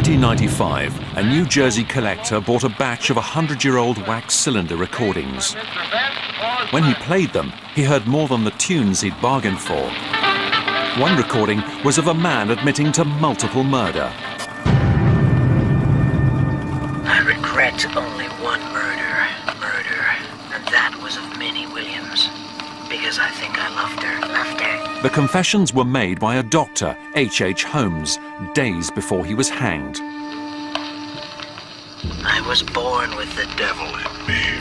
1995, a New Jersey collector bought a batch of 100-year-old wax cylinder recordings. When he played them, he heard more than the tunes he'd bargained for. One recording was of a man admitting to multiple murder. I regret only one murder, and that was of Minnie Williams, because I think I loved her. The confessions were made by a doctor, H. Holmes, days before he was hanged. I was born with the devil in me.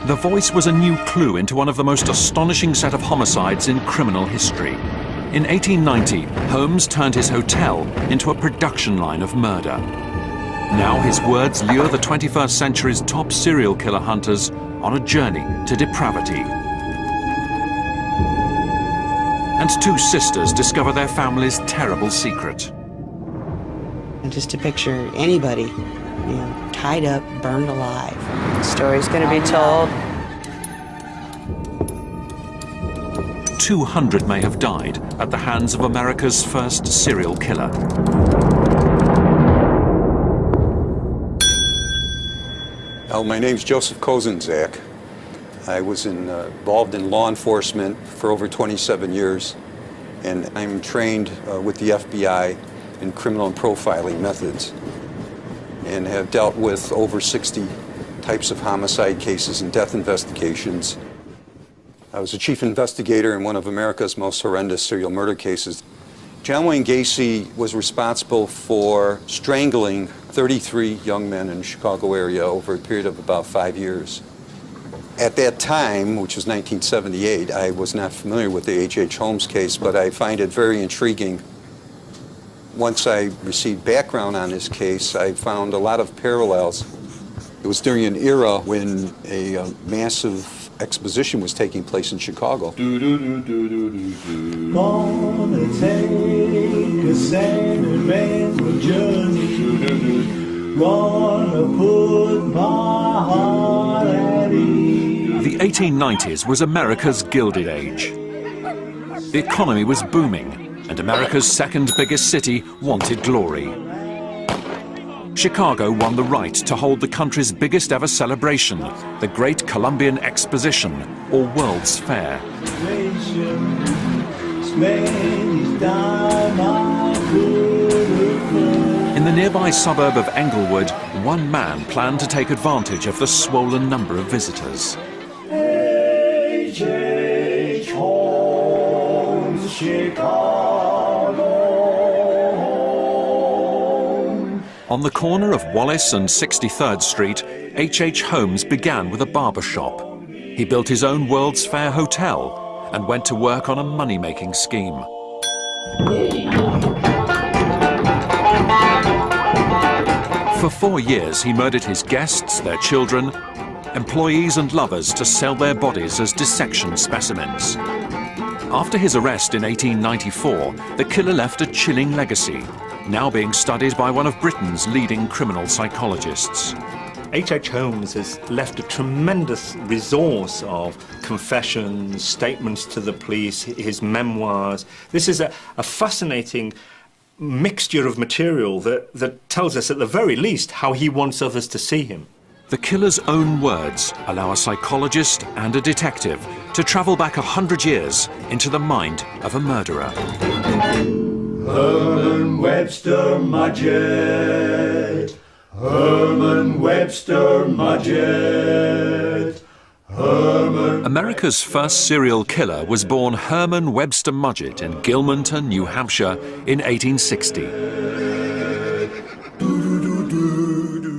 The voice was a new clue into one of the most astonishing set of homicides in criminal history. In 1890, Holmes turned his hotel into a production line of murder. Now his words lure the 21st century's top serial killer hunters on a journey to depravity. And two sisters discover their family's terrible secret. And just to picture anybody, you know, tied up, burned alive. The story's going to be told. 200 may have died at the hands of America's first serial killer. Well, my name's Joseph Kozenzak. I was involved in law enforcement for over 27 years, and I'm trained with the FBI in criminal and profiling methods, and have dealt with over 60 types of homicide cases and death investigations. I was a chief investigator in one of America's most horrendous serial murder cases. John Wayne Gacy was responsible for strangling 33 young men in the Chicago area over a period of about 5 years. At that time, which was 1978, I was not familiar with the H. Holmes case, but I find it very intriguing. Once I received background on this case, I found a lot of parallels. It was during an era when a massive exposition was taking place in Chicago. Gonna take a sentimental journey. Gonna put my heart at ease. The 1890s was America's Gilded Age. The economy was booming, and America's second biggest city wanted glory. Chicago won the right to hold the country's biggest ever celebration, the Great Columbian Exposition, or World's Fair. In the nearby suburb of Englewood, one man planned to take advantage of the swollen number of visitors. H. Holmes, Chicago. On the corner of Wallace and 63rd Street, H. Holmes began with a barber shop. He built his own World's Fair hotel and went to work on a money-making scheme. For 4 years, he murdered his guests, their children, employees and lovers to sell their bodies as dissection specimens. After his arrest in 1894, the killer left a chilling legacy, now being studied by one of Britain's leading criminal psychologists. H. Holmes has left a tremendous resource of confessions, statements to the police, his memoirs. This is a fascinating mixture of material that tells us, at the very least, how he wants others to see him. The killer's own words allow a psychologist and a detective to travel back 100 years into the mind of a murderer. Herman Webster Mudgett. Herman Webster Mudgett. America's first serial killer was born Herman Webster Mudgett in Gilmanton, New Hampshire in 1860.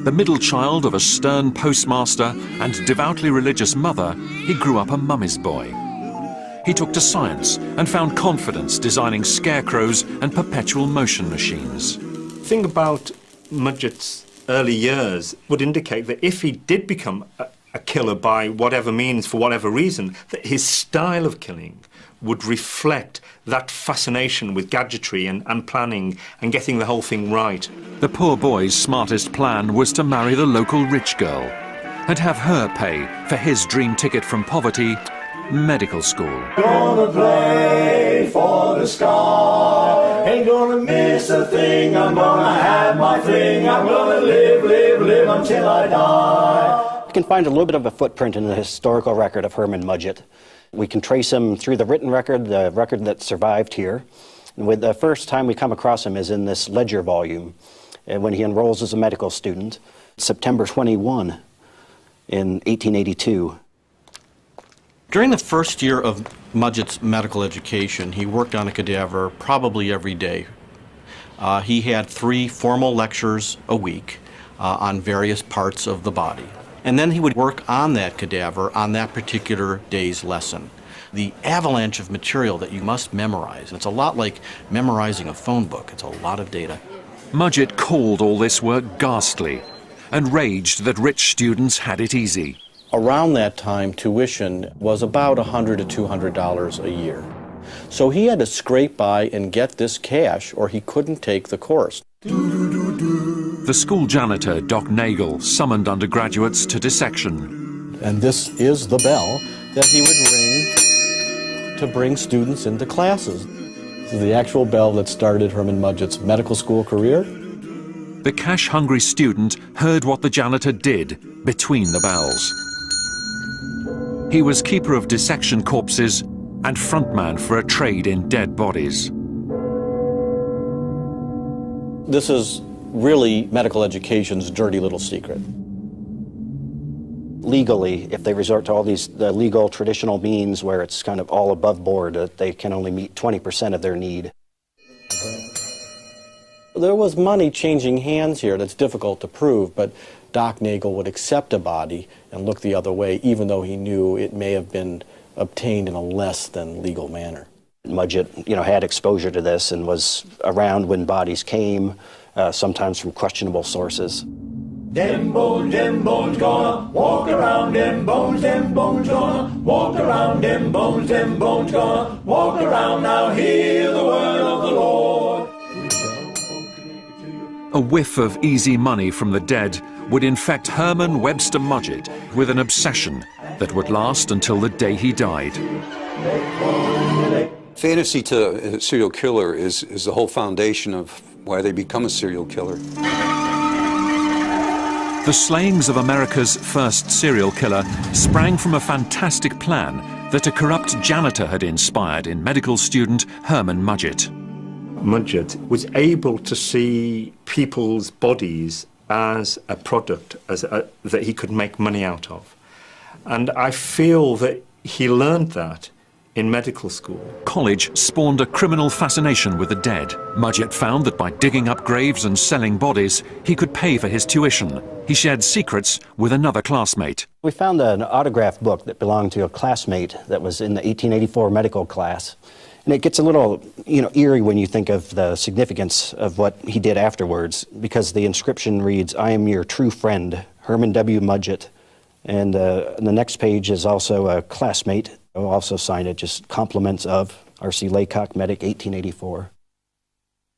The middle child of a stern postmaster and devoutly religious mother, he grew up a mummy's boy. He took to science and found confidence designing scarecrows and perpetual motion machines. The thing about Mudgett's early years would indicate that if he did become a killer by whatever means, for whatever reason, that his style of killing would reflect that fascination with gadgetry and planning and getting the whole thing right. The poor boy's smartest plan was to marry the local rich girl and have her pay for his dream ticket from poverty medical school. Gonna play for the sky. Ain't gonna miss a thing. I'm gonna have my fling. I'm gonna live, live, live until I die. You can find a little bit of a footprint in the historical record of Herman Mudgett. We can trace him through the written record, the record that survived here. And with the first time we come across him is in this ledger volume, when he enrolls as a medical student, September 21 in 1882. During the first year of Mudgett's medical education, he worked on a cadaver probably every day. He had 3 formal lectures a week on various parts of the body. And then he would work on that cadaver on that particular day's lesson. The avalanche of material that you must memorize, and it's a lot like memorizing a phone book. It's a lot of data. Mudgett called all this work ghastly and raged that rich students had it easy. Around that time, tuition was about $100 to $200 a year. So he had to scrape by and get this cash, or he couldn't take the course. The school janitor, Doc Nagel, summoned undergraduates to dissection. And this is the bell that he would ring to bring students into classes. This is the actual bell that started Herman Mudgett's medical school career. The cash-hungry student heard what the janitor did between the bells. He was keeper of dissection corpses and frontman for a trade in dead bodies. This is really medical education's dirty little secret. Legally, if they resort to all these legal traditional means where it's kind of all above board, they can only meet 20% of their need. There was money changing hands here that's difficult to prove, but Doc Nagel would accept a body and look the other way, even though he knew it may have been obtained in a less than legal manner. Mudgett, had exposure to this and was around when bodies came, sometimes from questionable sources. Them bones gonna walk around, them bones gonna walk around, them bones gonna walk around. Now hear the word of the Lord. A whiff of easy money from the dead would infect Herman Webster Mudgett with an obsession that would last until the day he died. Fantasy to a serial killer is the whole foundation of why they become a serial killer. The slayings of America's first serial killer sprang from a fantastic plan that a corrupt janitor had inspired in medical student Herman Mudgett. Mudgett was able to see people's bodies as a product that he could make money out of. And I feel that he learned that in medical school. College spawned a criminal fascination with the dead. Mudgett found that by digging up graves and selling bodies, he could pay for his tuition. He shared secrets with another classmate. We found an autograph book that belonged to a classmate that was in the 1884 medical class. And it gets a little, eerie when you think of the significance of what he did afterwards, because the inscription reads, "I am your true friend, Herman W. Mudgett." And the next page is also a classmate who also signed it, just compliments of R.C. Laycock, Medic, 1884.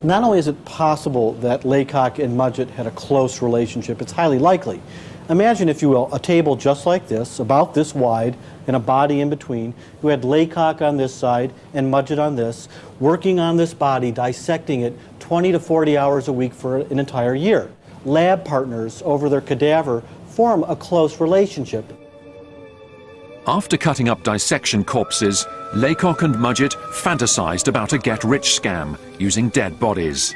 Not only is it possible that Laycock and Mudgett had a close relationship, it's highly likely. Imagine, if you will, a table just like this, about this wide, and a body in between. You had Laycock on this side and Mudgett on this, working on this body, dissecting it 20 to 40 hours a week for an entire year. Lab partners over their cadaver form a close relationship. After cutting up dissection corpses, Laycock and Mudgett fantasized about a get-rich scam using dead bodies.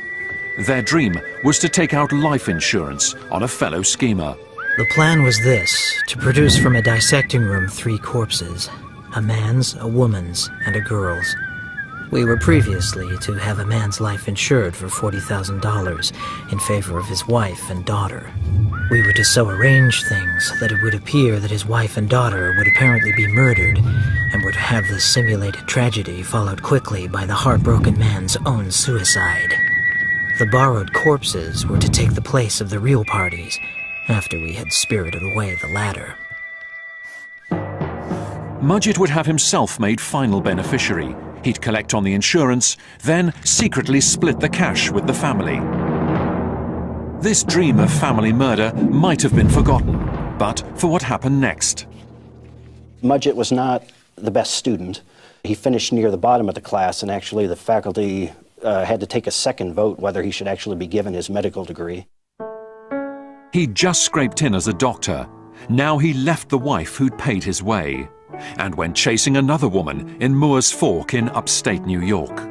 Their dream was to take out life insurance on a fellow schemer. The plan was this: to produce from a dissecting room 3 corpses, a man's, a woman's, and a girl's. We were previously to have a man's life insured for $40,000 in favor of his wife and daughter. We were to so arrange things that it would appear that his wife and daughter would apparently be murdered, and were to have this simulated tragedy followed quickly by the heartbroken man's own suicide. The borrowed corpses were to take the place of the real parties, after we had spirited away the latter. Mudgett would have himself made final beneficiary. He'd collect on the insurance, then secretly split the cash with the family. This dream of family murder might have been forgotten, but for what happened next. Mudgett was not the best student. He finished near the bottom of the class, and actually the faculty had to take a second vote whether he should actually be given his medical degree. He'd just scraped in as a doctor. Now he left the wife who'd paid his way and went chasing another woman in Moore's Fork in upstate New York.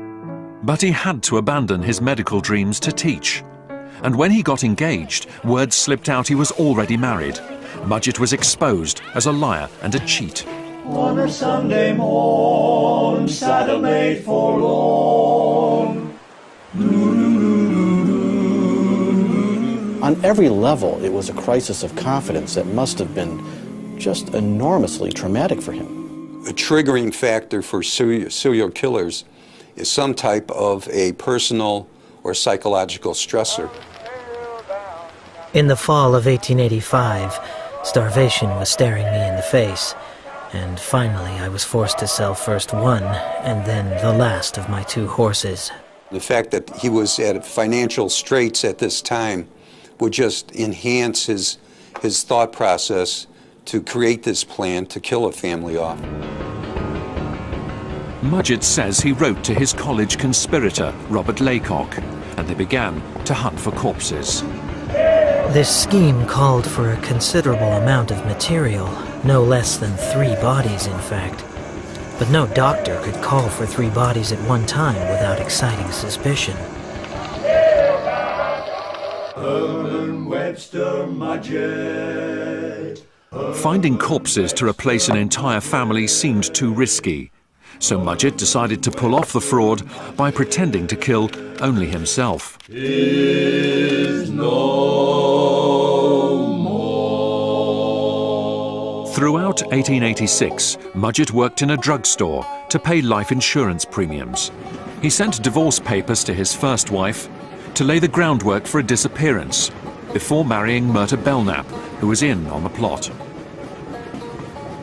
But he had to abandon his medical dreams to teach. And when he got engaged, word slipped out he was already married. Mudgett was exposed as a liar and a cheat. On a Sunday morn, saddle made forlorn. On every level, it was a crisis of confidence that must have been just enormously traumatic for him. A triggering factor for serial killers is some type of a personal or psychological stressor. In the fall of 1885, starvation was staring me in the face, and finally I was forced to sell first one and then the last of my 2 horses. The fact that he was at financial straits at this time would just enhance his thought process to create this plan to kill a family off. Mudgett says he wrote to his college conspirator, Robert Laycock, and they began to hunt for corpses. This scheme called for a considerable amount of material, no less than 3 bodies, in fact. But no doctor could call for 3 bodies at one time without exciting suspicion. Herman Webster Mudgett. Finding corpses to replace an entire family seemed too risky, so Mudgett decided to pull off the fraud by pretending to kill only himself. Is no more. Throughout 1886, Mudgett worked in a drugstore to pay life insurance premiums. He sent divorce papers to his first wife to lay the groundwork for a disappearance before marrying Myrta Belknap, who was in on the plot.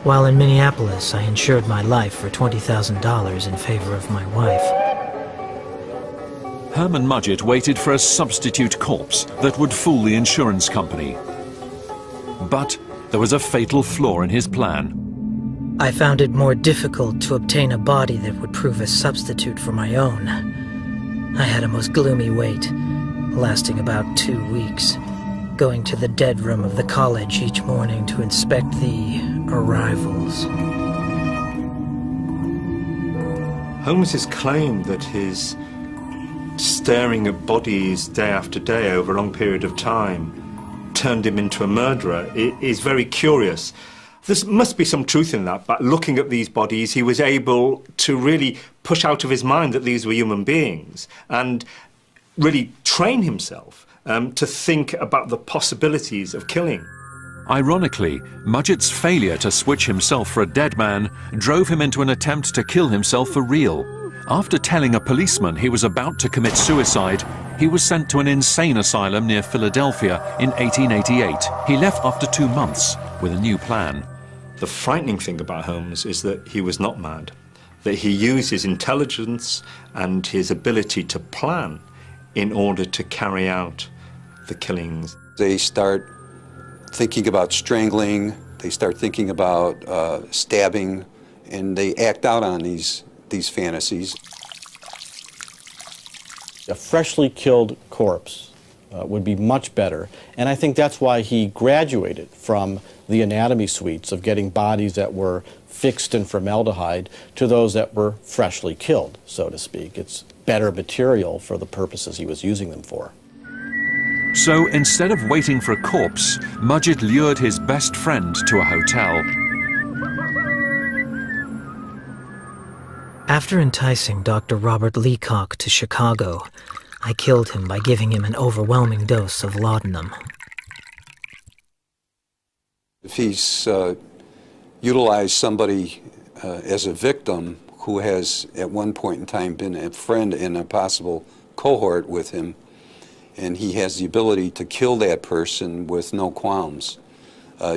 While in Minneapolis, I insured my life for $20,000 in favor of my wife. Herman Mudgett waited for a substitute corpse that would fool the insurance company. But there was a fatal flaw in his plan. I found it more difficult to obtain a body that would prove a substitute for my own. I had a most gloomy wait, lasting about 2 weeks, going to the dead room of the college each morning to inspect the arrivals. Holmes's claim that his staring at bodies day after day over a long period of time turned him into a murderer is very curious. There must be some truth in that, but looking at these bodies, he was able to really push out of his mind that these were human beings and really train himself to think about the possibilities of killing. Ironically, Mudgett's failure to switch himself for a dead man drove him into an attempt to kill himself for real. After telling a policeman he was about to commit suicide, he was sent to an insane asylum near Philadelphia in 1888. He left after 2 months with a new plan. The frightening thing about Holmes is that he was not mad, that he used his intelligence and his ability to plan in order to carry out the killings. They start thinking about strangling, they start thinking about stabbing, and they act out on these fantasies. A freshly killed corpse would be much better, and I think that's why he graduated from the anatomy suites of getting bodies that were fixed in formaldehyde to those that were freshly killed, so to speak. It's better material for the purposes he was using them for. So instead of waiting for a corpse, Mudgett lured his best friend to a hotel. After enticing Dr. Robert Leacock to Chicago, I killed him by giving him an overwhelming dose of laudanum. If he's utilized somebody as a victim who has at one point in time been a friend and a possible cohort with him, and he has the ability to kill that person with no qualms,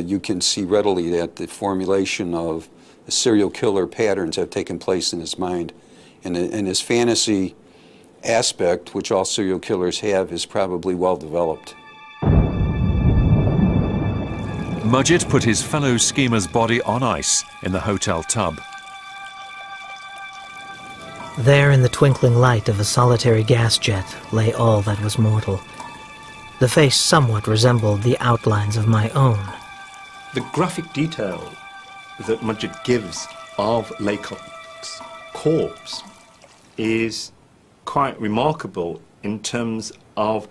you can see readily that the formulation of the serial killer patterns have taken place in his mind. And his fantasy aspect, which all serial killers have, is probably well developed. Mudgett put his fellow schemer's body on ice in the hotel tub. There in the twinkling light of a solitary gas jet lay all that was mortal. The face somewhat resembled the outlines of my own. The graphic detail that Mudgett gives of Laycock's corpse is quite remarkable in terms of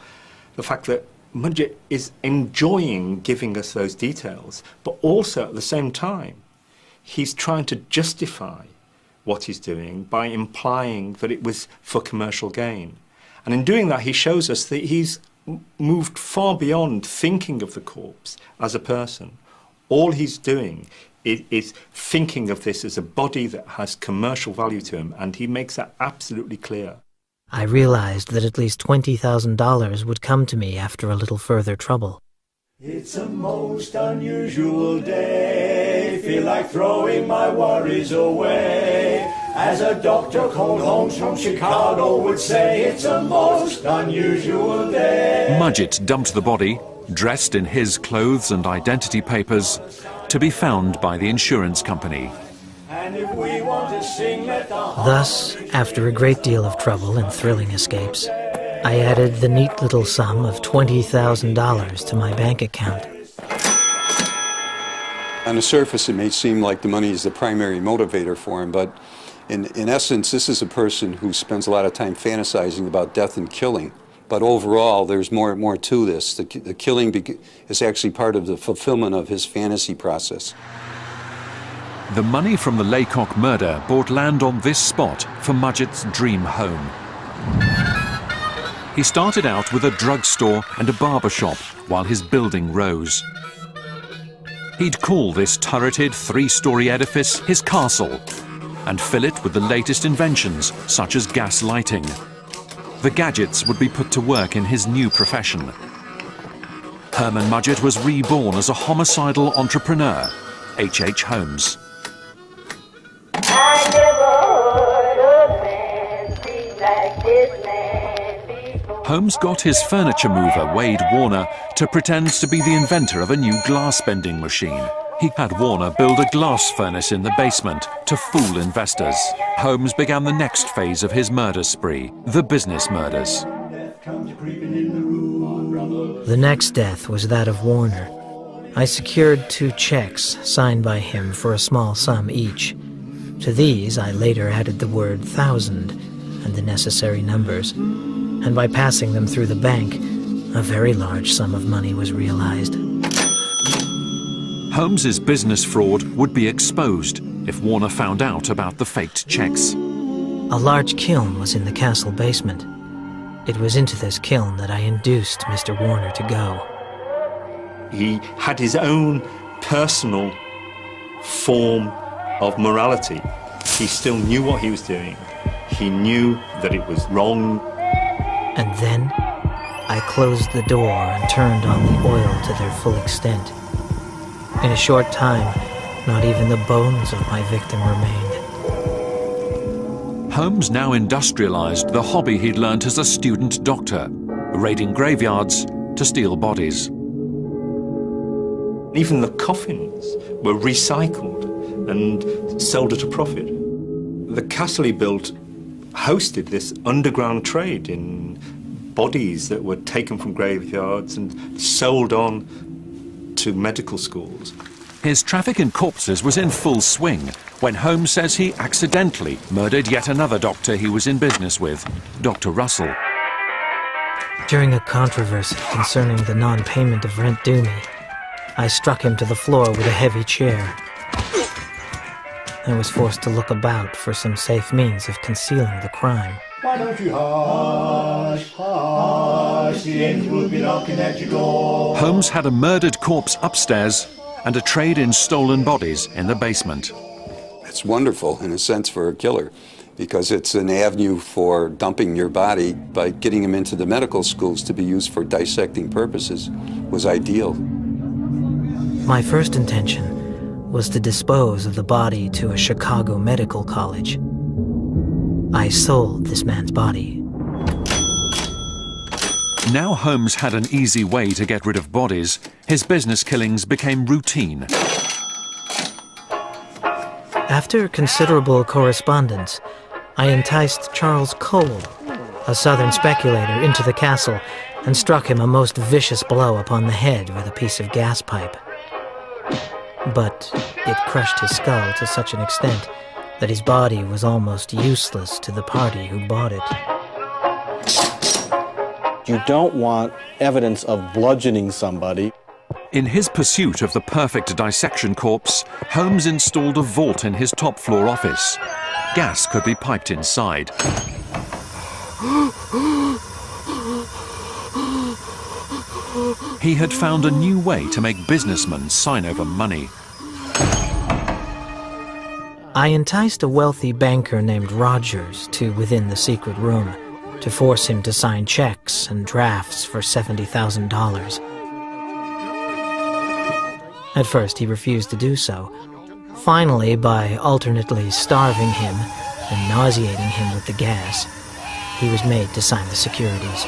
the fact that Mudgett is enjoying giving us those details, but also at the same time, he's trying to justify what he's doing by implying that it was for commercial gain. And in doing that, he shows us that he's moved far beyond thinking of the corpse as a person. All he's doing is thinking of this as a body that has commercial value to him, and he makes that absolutely clear. I realized that at least $20,000 would come to me after a little further trouble. It's a most unusual day, feel like throwing my worries away. As a Dr. Cold Holmes from Chicago would say, it's a most unusual day. Mudgett dumped the body, dressed in his clothes and identity papers, to be found by the insurance company. And if we want to sing, let the Thus, after a great deal of trouble and thrilling escapes, I added the neat little sum of $20,000 to my bank account. On the surface, it may seem like the money is the primary motivator for him, but in essence, this is a person who spends a lot of time fantasizing about death and killing. But overall, there's more to this. The killing is actually part of the fulfillment of his fantasy process. The money from the Laycock murder bought land on this spot for Mudgett's dream home. He started out with a drugstore and a barber shop while his building rose. He'd call this turreted three-story edifice his castle and fill it with the latest inventions, such as gas lighting. The gadgets would be put to work in his new profession. Herman Mudgett was reborn as a homicidal entrepreneur, H.H. Holmes. I never heard a man speak like this man before. Holmes got his furniture mover, Wade Warner, to pretend to be the inventor of a new glass-bending machine. He had Warner build a glass furnace in the basement to fool investors. Holmes began the next phase of his murder spree, the business murders. The next death was that of Warner. I secured 2 checks signed by him for a small sum each. To these I later added the word 1,000 and the necessary numbers, and by passing them through the bank, a very large sum of money was realized. Holmes's business fraud would be exposed if Warner found out about the faked checks. A large kiln was in the castle basement. It was into this kiln that I induced Mr. Warner to go. He had his own personal form of morality. He still knew what he was doing. He knew that it was wrong. And then I closed the door and turned on the oil to their full extent. In a short time, not even the bones of my victim remained. Holmes now industrialized the hobby he'd learnt as a student doctor, raiding graveyards to steal bodies. Even the coffins were recycled and sold at a profit. The castle he built hosted this underground trade in bodies that were taken from graveyards and sold on to medical schools. His traffic in corpses was in full swing when Holmes says he accidentally murdered yet another doctor he was in business with, Dr. Russell. During a controversy concerning the non-payment of rent due me, I struck him to the floor with a heavy chair. I was forced to look about for some safe means of concealing the crime. Why don't you hush, hush, the angel will be knocking at your door. Holmes had a murdered corpse upstairs and a trade in stolen bodies in the basement. It's wonderful, in a sense, for a killer, because it's an avenue for dumping your body by getting him into the medical schools to be used for dissecting purposes was ideal. My first intention was to dispose of the body to a Chicago medical college. I sold this man's body. Now Holmes had an easy way to get rid of bodies. His business killings became routine. After considerable correspondence, I enticed Charles Cole, a southern speculator, into the castle and struck him a most vicious blow upon the head with a piece of gas pipe. But it crushed his skull to such an extent that his body was almost useless to the party who bought it. You don't want evidence of bludgeoning somebody. In his pursuit of the perfect dissection corpse, Holmes installed a vault in his top-floor office. Gas could be piped inside. He had found a new way to make businessmen sign over money. I enticed a wealthy banker named Rogers to within the secret room to force him to sign checks and drafts for $70,000. At first, he refused to do so. Finally, by alternately starving him and nauseating him with the gas, he was made to sign the securities.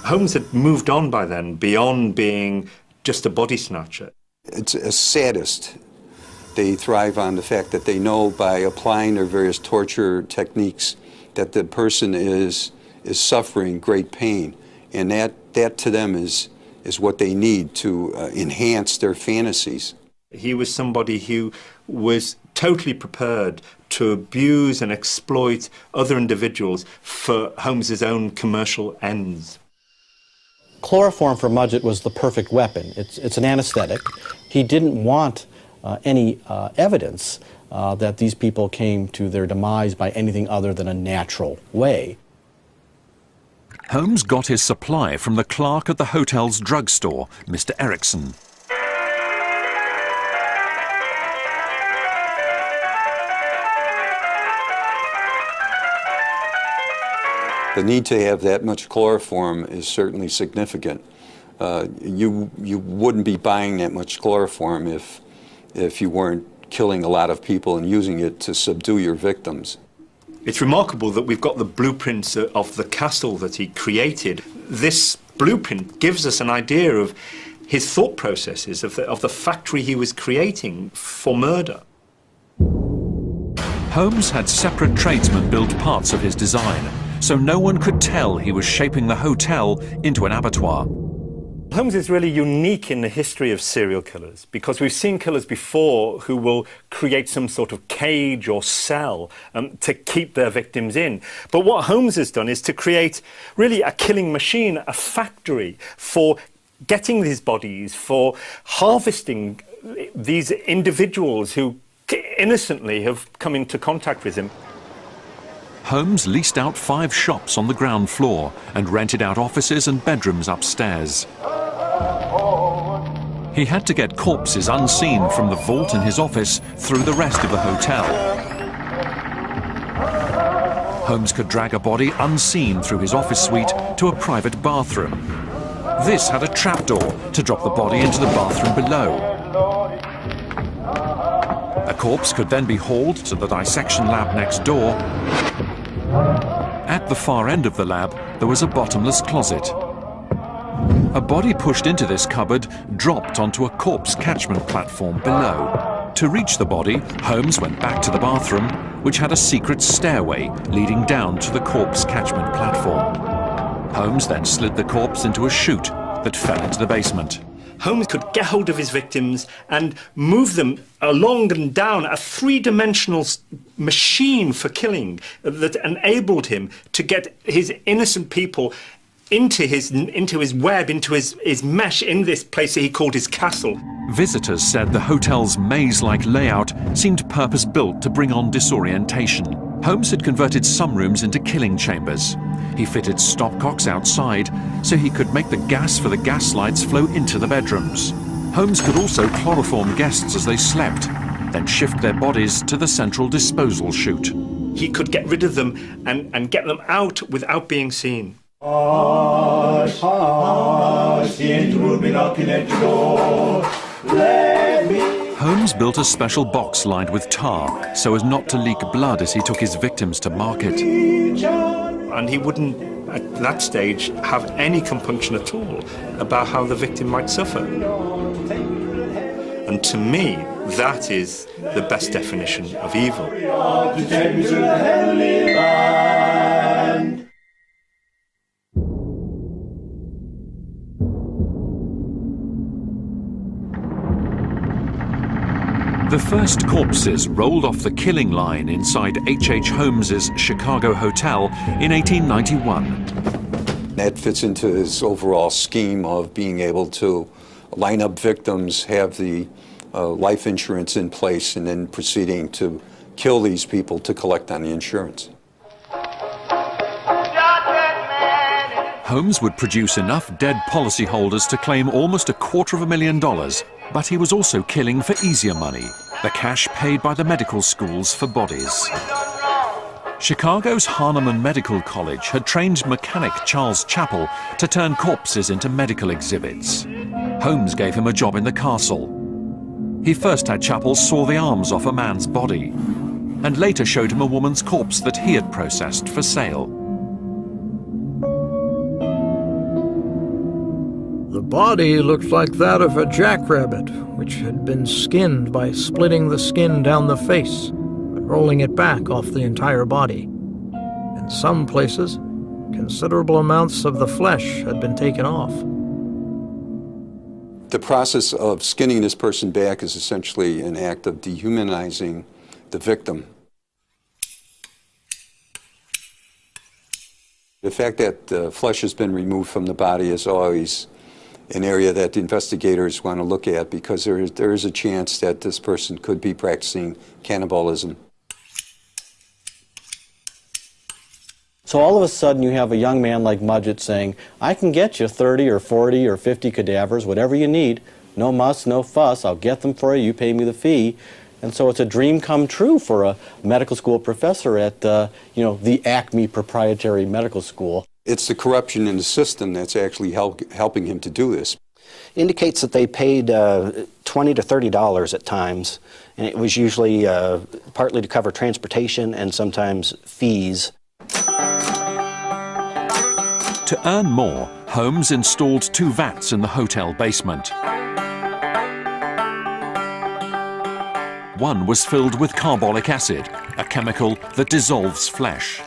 Holmes had moved on by then, beyond being just a body snatcher. It's a sadist. They thrive on the fact that they know by applying their various torture techniques that the person is suffering great pain, and that to them is what they need to enhance their fantasies. He was somebody who was totally prepared to abuse and exploit other individuals for Holmes's own commercial ends. Chloroform for Mudgett was the perfect weapon. It's an anesthetic. He didn't want any evidence that these people came to their demise by anything other than a natural way. Holmes got his supply from the clerk at the hotel's drugstore, Mr. Erickson. The need to have that much chloroform is certainly significant. You wouldn't be buying that much chloroform if you weren't killing a lot of people and using it to subdue your victims. It's remarkable that we've got the blueprints of the castle that he created. This blueprint gives us an idea of his thought processes, of the factory he was creating for murder. Holmes had separate tradesmen build parts of his design, so no one could tell he was shaping the hotel into an abattoir. Holmes is really unique in the history of serial killers because we've seen killers before who will create some sort of cage or cell to keep their victims in. But what Holmes has done is to create really a killing machine, a factory for getting these bodies, for harvesting these individuals who innocently have come into contact with him. Holmes leased out 5 shops on the ground floor and rented out offices and bedrooms upstairs. He had to get corpses unseen from the vault in his office through the rest of the hotel. Holmes could drag a body unseen through his office suite to a private bathroom. This had a trapdoor to drop the body into the bathroom below. A corpse could then be hauled to the dissection lab next door. At the far end of the lab, there was a bottomless closet. A body pushed into this cupboard dropped onto a corpse catchment platform below. To reach the body, Holmes went back to the bathroom, which had a secret stairway leading down to the corpse catchment platform. Holmes then slid the corpse into a chute that fell into the basement. Holmes could get hold of his victims and move them along and down a three-dimensional machine for killing that enabled him to get his innocent people into his web, into his mesh, in this place that he called his castle. Visitors said the hotel's maze-like layout seemed purpose-built to bring on disorientation. Holmes had converted some rooms into killing chambers. He fitted stopcocks outside so he could make the gas for the gas lights flow into the bedrooms. Holmes could also chloroform guests as they slept, then shift their bodies to the central disposal chute. He could get rid of them and get them out without being seen. Hush, hush, the angel will be knocking at your door. Let me... Holmes built a special box lined with tar so as not to leak blood as he took his victims to market. And he wouldn't, at that stage, have any compunction at all about how the victim might suffer. And to me, that is the best definition of evil. To take me to the heavenly land. The first corpses rolled off the killing line inside H.H. Holmes's Chicago hotel in 1891. That fits into his overall scheme of being able to line up victims, have the life insurance in place, and then proceeding to kill these people to collect on the insurance. Holmes would produce enough dead policyholders to claim almost $250,000, but he was also killing for easier money, the cash paid by the medical schools for bodies. Chicago's Hahnemann Medical College had trained mechanic Charles Chappell to turn corpses into medical exhibits. Holmes gave him a job in the castle. He first had Chappell saw the arms off a man's body, and later showed him a woman's corpse that he had processed for sale. The body looked like that of a jackrabbit, which had been skinned by splitting the skin down the face, rolling it back off the entire body. In some places, considerable amounts of the flesh had been taken off. The process of skinning this person back is essentially an act of dehumanizing the victim. The fact that flesh has been removed from the body is always an area that the investigators want to look at, because there is a chance that this person could be practicing cannibalism. So all of a sudden you have a young man like Mudgett saying, I can get you 30 or 40 or 50 cadavers, whatever you need. No muss, no fuss, I'll get them for you, you pay me the fee. And so it's a dream come true for a medical school professor at the Acme Proprietary Medical School. It's the corruption in the system that's actually helping him to do this. Indicates that they paid $20 to $30 at times, and it was usually partly to cover transportation and sometimes fees. To earn more, Holmes installed 2 vats in the hotel basement. One was filled with carbolic acid, a chemical that dissolves flesh.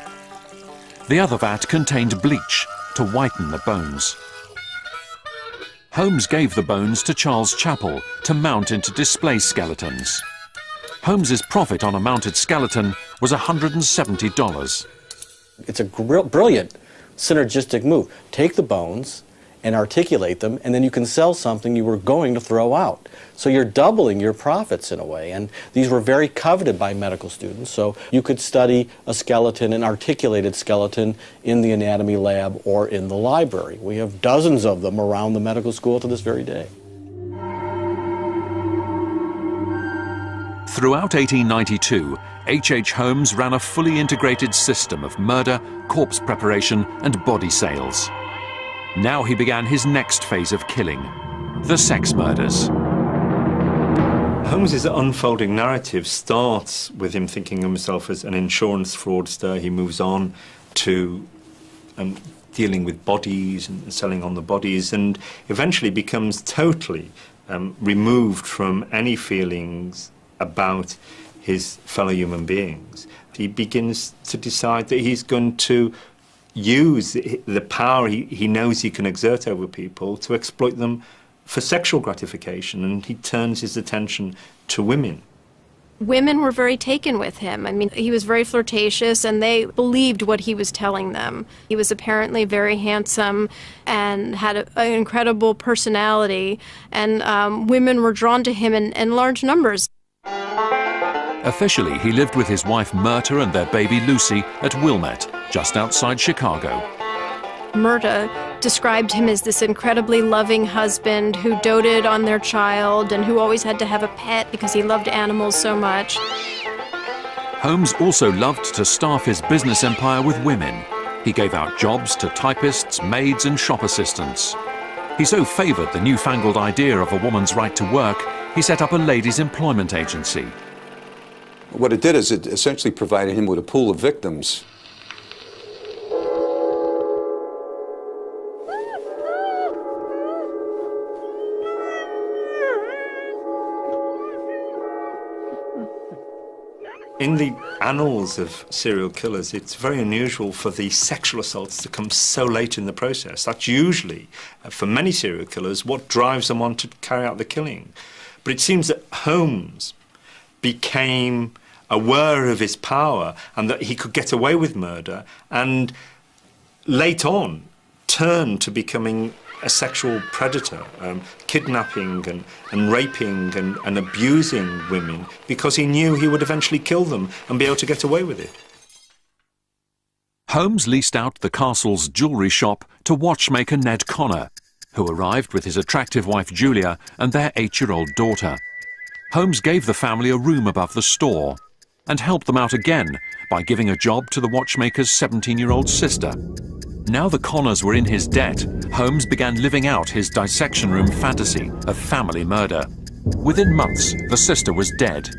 The other vat contained bleach to whiten the bones. Holmes gave the bones to Charles Chappell to mount into display skeletons. Holmes's profit on a mounted skeleton was $170. It's a brilliant synergistic move. Take the bones and articulate them, and then you can sell something you were going to throw out. So you're doubling your profits in a way, and these were very coveted by medical students. So you could study a skeleton, an articulated skeleton, in the anatomy lab or in the library. We have dozens of them around the medical school to this very day. Throughout 1892, H.H. Holmes ran a fully integrated system of murder, corpse preparation, and body sales. Now he began his next phase of killing, the sex murders. Holmes's unfolding narrative starts with him thinking of himself as an insurance fraudster. He moves on to dealing with bodies and selling on the bodies, and eventually becomes totally removed from any feelings about his fellow human beings. He begins to decide that he's going to use the power he knows he can exert over people to exploit them for sexual gratification, and he turns his attention to women. Women were very taken with him. I mean, he was very flirtatious, and they believed what he was telling them. He was apparently very handsome and had an incredible personality, and women were drawn to him in large numbers. Officially, he lived with his wife Myrta and their baby Lucy at Wilmette, just outside Chicago. Myrta described him as this incredibly loving husband who doted on their child and who always had to have a pet because he loved animals so much. Holmes also loved to staff his business empire with women. He gave out jobs to typists, maids, and shop assistants. He so favored the newfangled idea of a woman's right to work, he set up a ladies' employment agency. What it did is it essentially provided him with a pool of victims. In the annals of serial killers, it's very unusual for the sexual assaults to come so late in the process. That's usually, for many serial killers, what drives them on to carry out the killing. But it seems that Holmes became aware of his power and that he could get away with murder, and late on turned to becoming a sexual predator, kidnapping and raping and abusing women, because he knew he would eventually kill them and be able to get away with it. Holmes leased out the castle's jewellery shop to watchmaker Ned Connor, who arrived with his attractive wife Julia and their 8-year-old daughter. Holmes gave the family a room above the store and helped them out again by giving a job to the watchmaker's 17-year-old sister. Now the Connors were in his debt, Holmes began living out his dissection room fantasy of family murder. Within months, the sister was dead.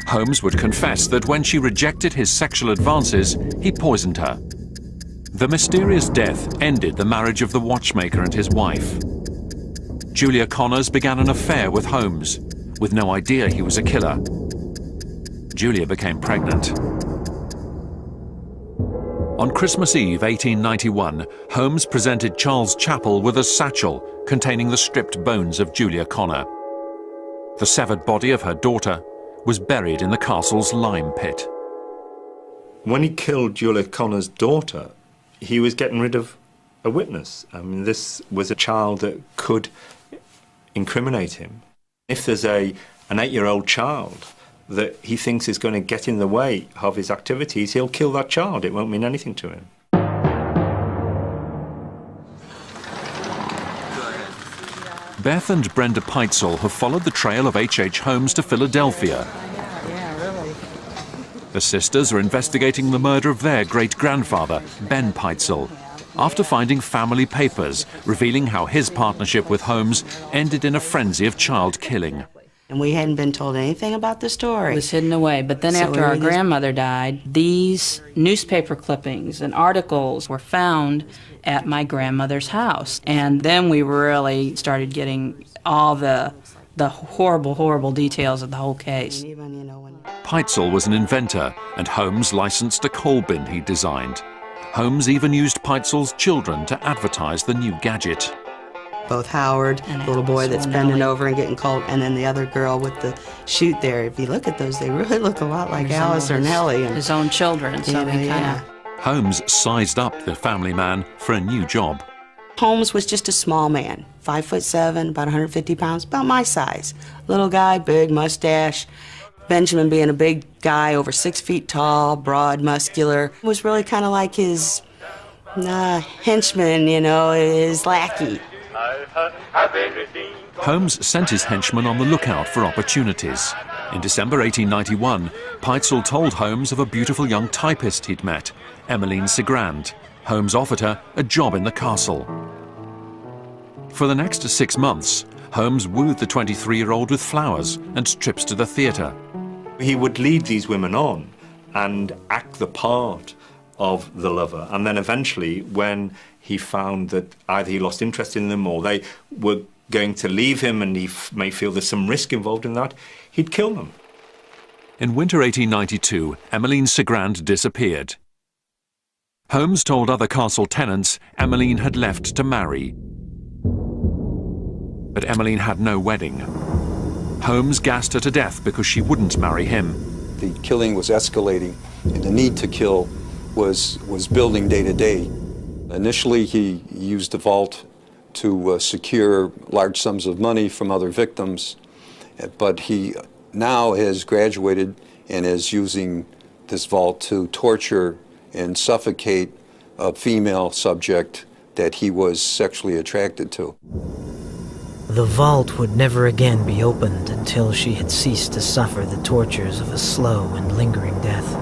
Holmes would confess that when she rejected his sexual advances, he poisoned her. The mysterious death ended the marriage of the watchmaker and his wife. Julia Connors began an affair with Holmes, with no idea he was a killer. Julia became pregnant. On Christmas Eve 1891, Holmes presented Charles Chappell with a satchel containing the stripped bones of Julia Connor. The severed body of her daughter was buried in the castle's lime pit. When he killed Julia Connor's daughter, he was getting rid of a witness. I mean, this was a child that could incriminate him. If there's an 8-year-old child that he thinks is going to get in the way of his activities, he'll kill that child. It won't mean anything to him. Beth and Brenda Peitzel have followed the trail of H.H. Holmes to Philadelphia. The sisters are investigating the murder of their great-grandfather, Ben Peitzel, after finding family papers revealing how his partnership with Holmes ended in a frenzy of child killing. And we hadn't been told anything about the story. It was hidden away. But then after our grandmother died, these newspaper clippings and articles were found at my grandmother's house. And then we really started getting all the horrible, horrible details of the whole case. Peitzel was an inventor, and Holmes licensed a coal bin he designed. Holmes even used Peitzel's children to advertise the new gadget. Both Howard, the little boy that's bending over and getting cold, and then the other girl with the chute there. If you look at those, they really look a lot like Alice or Nellie. And his own children, so he kind of... Holmes sized up the family man for a new job. Holmes was just a small man, 5'7", about 150 pounds, about my size. Little guy, big mustache. Benjamin being a big guy, over 6 feet tall, broad, muscular. It was really kind of like his henchman, you know, his lackey. Holmes sent his henchmen on the lookout for opportunities. In December 1891, Peitzel told Holmes of a beautiful young typist he'd met, Emmeline Sigrand. Holmes offered her a job in the castle. For the next 6 months, Holmes wooed the 23-year-old with flowers and trips to the theatre. He would lead these women on and act the part of the lover, and then eventually, when he found that either he lost interest in them or they were going to leave him and he may feel there's some risk involved in that, he'd kill them. In winter 1892, Emmeline Sigrand disappeared. Holmes told other castle tenants Emmeline had left to marry. But Emmeline had no wedding. Holmes gassed her to death because she wouldn't marry him. The killing was escalating, and the need to kill was building day to day. Initially, he used the vault to secure large sums of money from other victims, but he now has graduated and is using this vault to torture and suffocate a female subject that he was sexually attracted to. The vault would never again be opened until she had ceased to suffer the tortures of a slow and lingering death.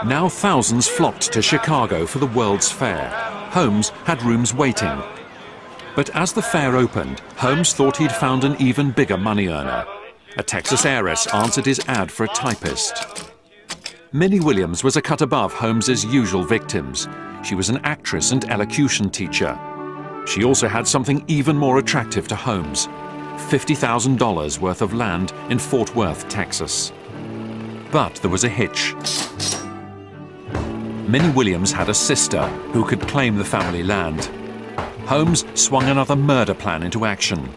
Now thousands flocked to Chicago for the World's Fair. Holmes had rooms waiting. But as the fair opened, Holmes thought he'd found an even bigger money earner. A Texas heiress answered his ad for a typist. Minnie Williams was a cut above Holmes's usual victims. She was an actress and elocution teacher. She also had something even more attractive to Holmes: $50,000 worth of land in Fort Worth, Texas. But there was a hitch. Minnie Williams had a sister who could claim the family land. Holmes swung another murder plan into action.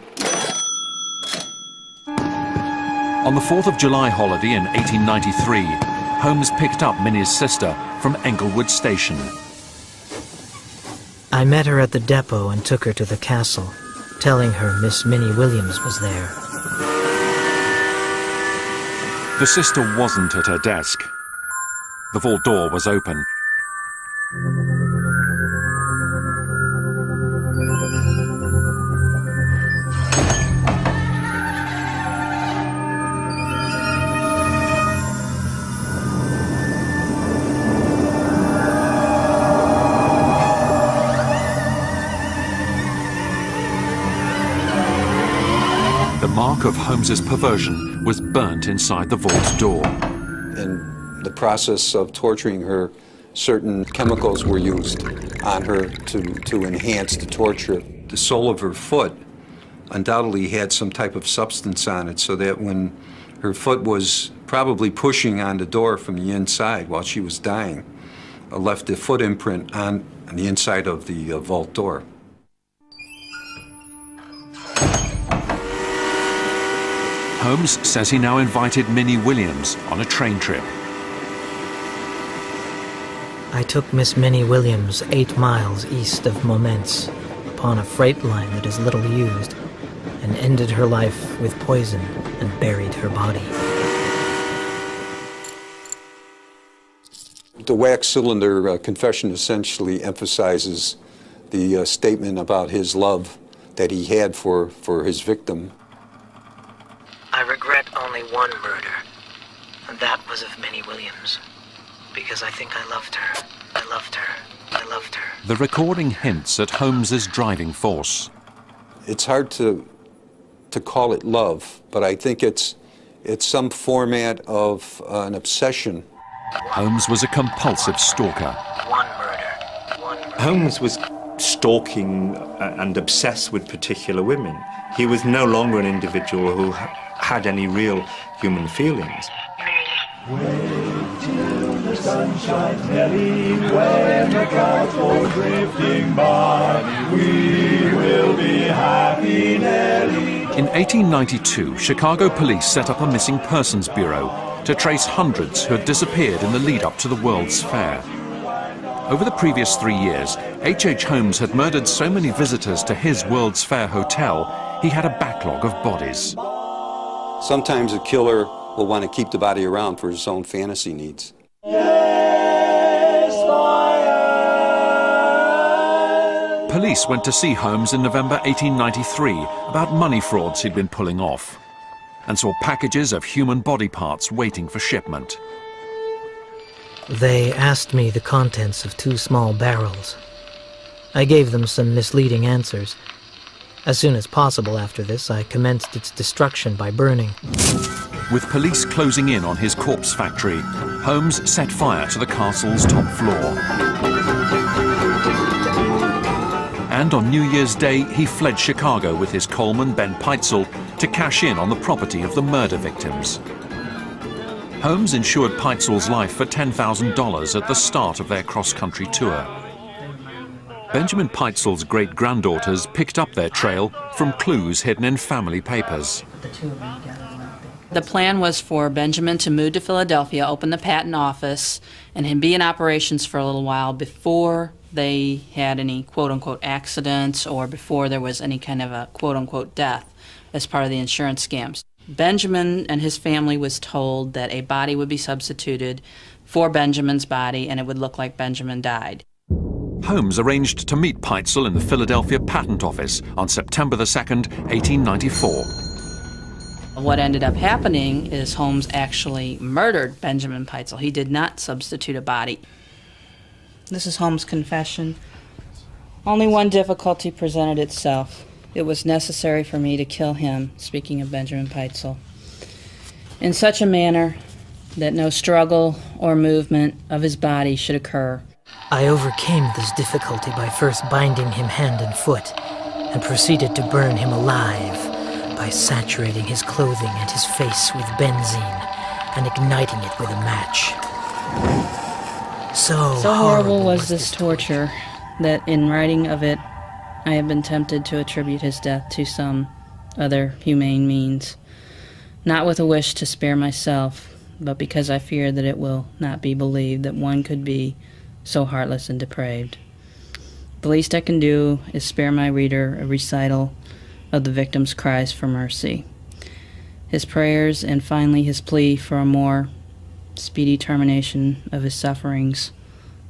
On the 4th of July holiday in 1893, Holmes picked up Minnie's sister from Englewood Station. I met her at the depot and took her to the castle, telling her Miss Minnie Williams was there. The sister wasn't at her desk. The vault door was open. The mark of Holmes's perversion was burnt inside the vault door. In the process of torturing her, certain chemicals were used on her to enhance the torture. The sole of her foot undoubtedly had some type of substance on it, so that when her foot was probably pushing on the door from the inside while she was dying, left the foot imprint on the inside of the vault door. Holmes says he now invited Minnie Williams on a train trip. I took Miss Minnie Williams 8 miles east of Momence upon a freight line that is little used, and ended her life with poison and buried her body. The wax cylinder confession essentially emphasizes the statement about his love that he had for his victim. I regret only one murder, and that was of Minnie Williams, because I think I loved her. I loved her. I loved her. The recording hints at Holmes's driving force. It's hard to call it love, but I think it's some format of an obsession. Holmes was a compulsive stalker. One murder. One murder. Holmes was stalking and obsessed with particular women. He was no longer an individual who had any real human feelings. Wait till the sun shines, Nellie, when the clouds go drifting by, we will be happy, Nellie. In 1892, Chicago police set up a missing persons bureau to trace hundreds who had disappeared in the lead-up to the World's Fair. Over the previous 3 years, H.H. Holmes had murdered so many visitors to his World's Fair hotel, he had a backlog of bodies. Sometimes a killer will want to keep the body around for his own fantasy needs. Yes, Police went to see Holmes in November 1893 about money frauds he'd been pulling off, and saw packages of human body parts waiting for shipment. They asked me the contents of 2 small barrels. I gave them some misleading answers. As soon as possible after this, I commenced its destruction by burning. With police closing in on his corpse factory, Holmes set fire to the castle's top floor. And on New Year's Day, he fled Chicago with his Coleman, Ben Peitzel, to cash in on the property of the murder victims. Holmes insured Peitzel's life for $10,000 at the start of their cross-country tour. Benjamin Peitzel's great-granddaughters picked up their trail from clues hidden in family papers. The plan was for Benjamin to move to Philadelphia, open the patent office, and be in operations for a little while before they had any quote-unquote accidents or before there was any kind of a quote-unquote death as part of the insurance scams. Benjamin and his family was told that a body would be substituted for Benjamin's body and it would look like Benjamin died. Holmes arranged to meet Peitzel in the Philadelphia Patent Office on September the 2nd, 1894. What ended up happening is Holmes actually murdered Benjamin Peitzel. He did not substitute a body. This is Holmes' confession. Only one difficulty presented itself. It was necessary for me to kill him, speaking of Benjamin Peitzel, in such a manner that no struggle or movement of his body should occur. I overcame this difficulty by first binding him hand and foot, and proceeded to burn him alive by saturating his clothing and his face with benzene and igniting it with a match. So horrible was this torture that in writing of it, I have been tempted to attribute his death to some other humane means, not with a wish to spare myself, but because I fear that it will not be believed that one could be so heartless and depraved. The least I can do is spare my reader a recital of the victim's cries for mercy, his prayers, and finally his plea for a more speedy termination of his sufferings,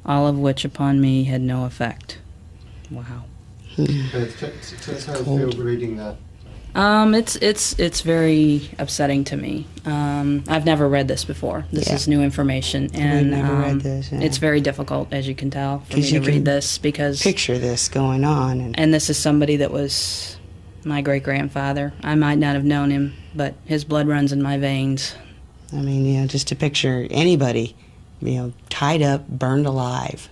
all of which upon me had no effect. Wow. Tell us how you feel reading that. It's very upsetting to me. I've never read this before. This is new information, and We've never read this. Yeah. It's very difficult, as you can tell, for me to read this because picture this going on, and this is somebody that was my great-grandfather. I might not have known him, but his blood runs in my veins. I mean, you know, just to picture anybody, you know, tied up, burned alive,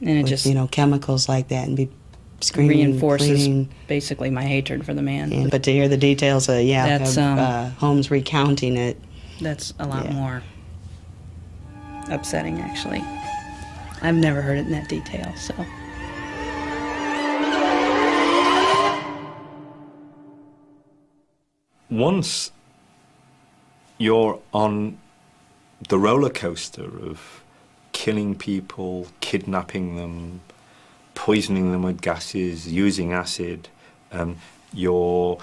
and it with, just, you know, chemicals like that, and be screaming, reinforces pleading. basically my hatred for the man. And, but to hear the details of, That's, Holmes recounting it, that's a lot more upsetting, actually. I've never heard it in that detail, so. Once you're on the roller coaster of killing people, kidnapping them, poisoning them with gases, using acid, you're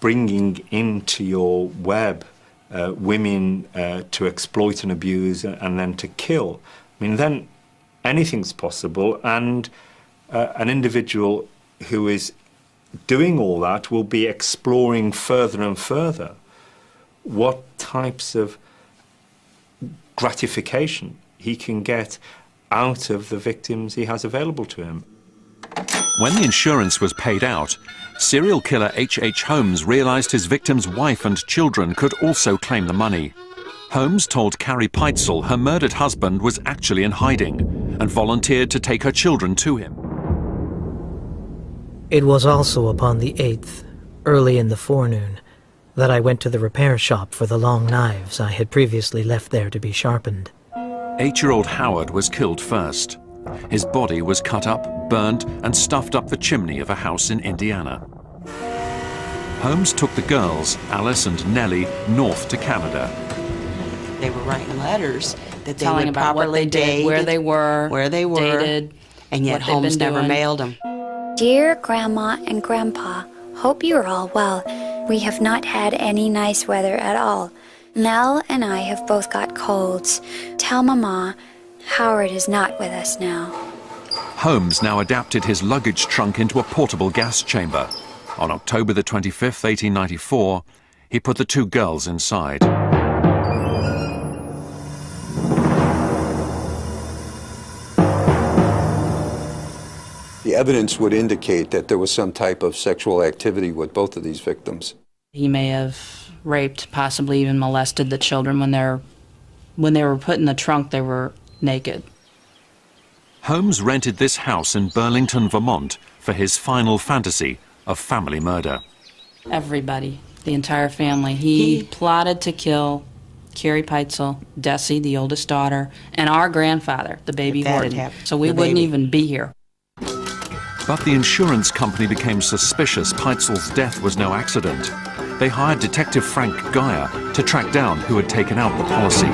bringing into your web women to exploit and abuse and then to kill. I mean, then anything's possible, and an individual who is doing all that will be exploring further and further what types of gratification he can get out of the victims he has available to him. When the insurance was paid out, serial killer H.H. Holmes realized his victim's wife and children could also claim the money. Holmes told Carrie Peitzel her murdered husband was actually in hiding and volunteered to take her children to him. It was also upon the 8th, early in the forenoon, that I went to the repair shop for the long knives I had previously left there to be sharpened. 8-year-old Howard was killed first. His body was cut up, burned, and stuffed up the chimney of a house in Indiana. Holmes took the girls, Alice and Nellie, north to Canada. They were writing letters that they telling would about properly what they did, date, where they were, dated, and yet Holmes never mailed them. Dear Grandma and Grandpa, hope you are all well. We have not had any nice weather at all. Nell and I have both got colds. Tell Mama Howard is not with us now. Holmes now adapted his luggage trunk into a portable gas chamber. On October the 25th, 1894, he put the two girls inside. The evidence would indicate that there was some type of sexual activity with both of these victims. He may have raped, possibly even molested the children when they were put in the trunk. They were naked. Holmes rented this house in Burlington, Vermont, for his final fantasy of family murder. Everybody, the entire family. He plotted to kill Carrie Peitzel, Desi, the oldest daughter, and our grandfather, the baby warden. So we wouldn't even be here. But the insurance company became suspicious Peitzel's death was no accident. They hired Detective Frank Geyer to track down who had taken out the policy.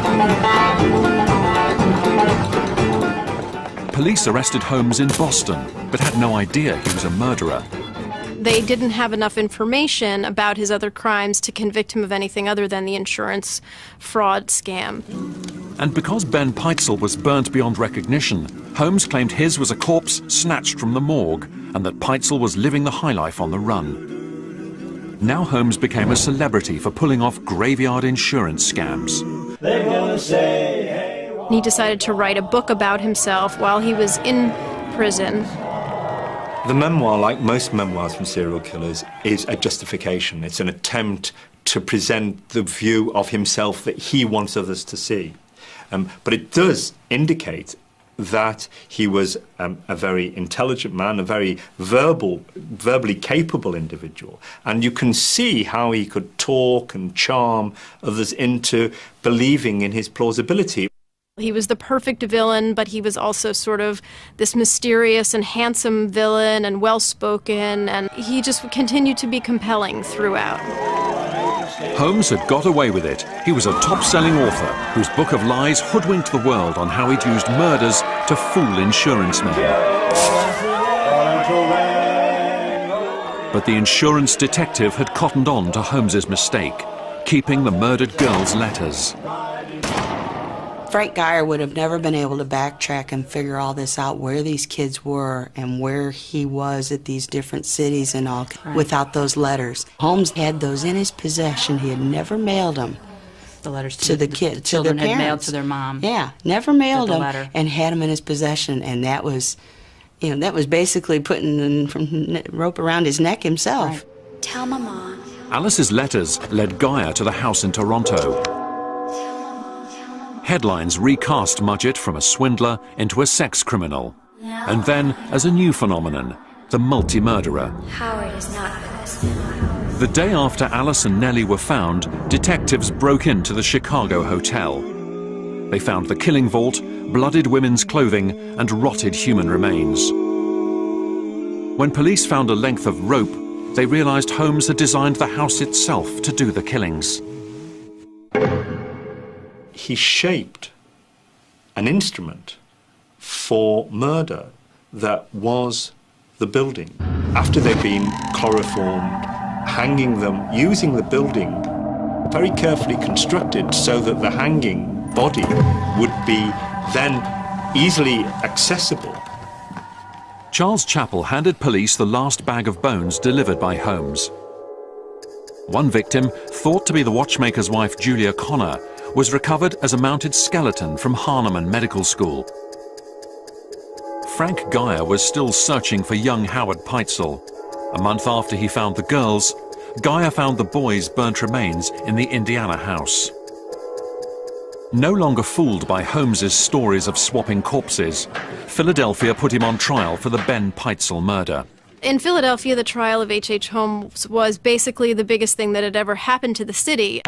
Police arrested Holmes in Boston, but had no idea he was a murderer. They didn't have enough information about his other crimes to convict him of anything other than the insurance fraud scam. And because Ben Peitzel was burnt beyond recognition, Holmes claimed his was a corpse snatched from the morgue and that Peitzel was living the high life on the run. Now Holmes became a celebrity for pulling off graveyard insurance scams. They're gonna say, hey, He decided to write a book about himself while he was in prison. The memoir, like most memoirs from serial killers, is a justification. It's an attempt to present the view of himself that he wants others to see. But it does indicate that he was a very intelligent man, a very verbally capable individual. And you can see how he could talk and charm others into believing in his plausibility. He was the perfect villain, but he was also sort of this mysterious and handsome villain and well-spoken, and he just continued to be compelling throughout. Holmes had got away with it. He was a top-selling author whose book of lies hoodwinked the world on how he'd used murders to fool insurance men. But the insurance detective had cottoned on to Holmes's mistake, keeping the murdered girl's letters. Frank Geyer would have never been able to backtrack and figure all this out, where these kids were and where he was at these different cities and all, without those letters. Holmes had those in his possession. He had never mailed them. The letters to the kids, children to their had mailed parents. To their mom. Yeah, never mailed them letter. and had them in his possession, and that was, you know, that was basically putting the rope around his neck himself. Right. Tell Mama. Alice's letters led Geyer to the house in Toronto. Headlines recast Mudgett from a swindler into a sex criminal, and then as a new phenomenon, the multi-murderer. Howard is not with us now. The day after Alice and Nellie were found, detectives broke into the Chicago hotel. They found the killing vault, blooded women's clothing, and rotted human remains. When police found a length of rope, they realized Holmes had designed the house itself to do the killings. He shaped an instrument for murder that was the building. After they'd been chloroformed, hanging them, using the building very carefully constructed so that the hanging body would be then easily accessible. Charles Chappell handed police the last bag of bones delivered by Holmes. One victim, thought to be the watchmaker's wife Julia Connor, was recovered as a mounted skeleton from Hahnemann Medical School. Frank Geyer was still searching for young Howard Peitzel. A month after he found the girls, Geyer found the boys' burnt remains in the Indiana house. No longer fooled by Holmes's stories of swapping corpses, Philadelphia put him on trial for the Ben Peitzel murder. In Philadelphia, the trial of H.H. Holmes was basically the biggest thing that had ever happened to the city.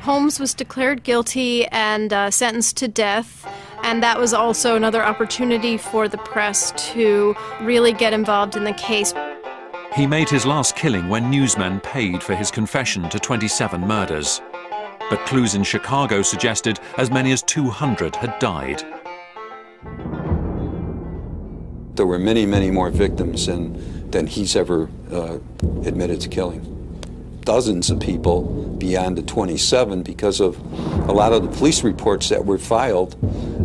Holmes was declared guilty and sentenced to death, and that was also another opportunity for the press to really get involved in the case. He made his last killing when newsmen paid for his confession to 27 murders. But clues in Chicago suggested as many as 200 had died. There were many, many more victims than he's ever admitted to killing. Dozens of people beyond the 27 because of a lot of the police reports that were filed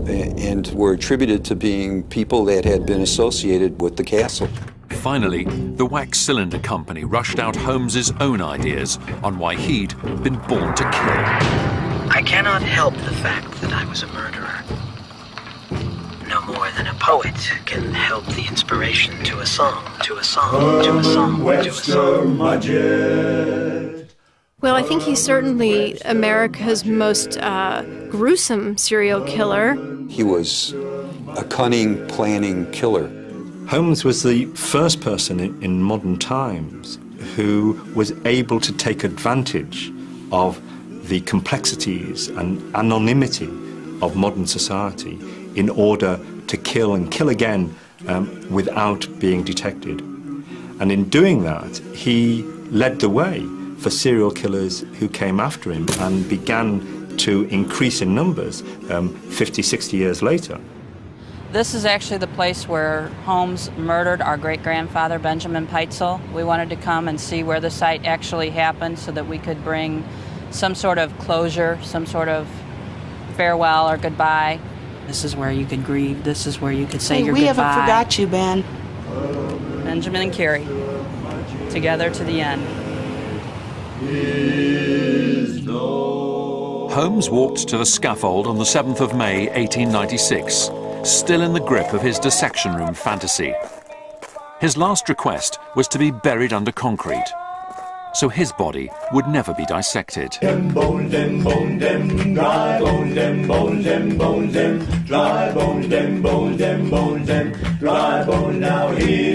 and were attributed to being people that had been associated with the castle. Finally, the wax cylinder company rushed out Holmes's own ideas on why he'd been born to kill. I cannot help the fact that I was a murderer. No more than a poet can help the inspiration to a song, to a song, to a song, to a song. Mudgett. Well, I think he's certainly America's most gruesome serial killer. He was a cunning, planning killer. Holmes was the first person in modern times who was able to take advantage of the complexities and anonymity of modern society in order to kill and kill again without being detected. And in doing that, he led the way for serial killers who came after him and began to increase in numbers 50, 60 years later. This is actually the place where Holmes murdered our great-grandfather, Benjamin Peitzel. We wanted to come and see where the site actually happened so that we could bring some sort of closure, some sort of farewell or goodbye. This is where you could grieve. This is where you could say your we goodbye. We haven't forgot you, Ben. Benjamin and Carrie, together to the end. Holmes walked to the scaffold on the 7th of May, 1896, still in the grip of his dissection room fantasy. His last request was to be buried under concrete. so his body would never be dissected. Dem bones, dem bones, dem dry bones, dem bones, dem bones, dem dry bones, dem bones, dem bones, dem dry bones. Now here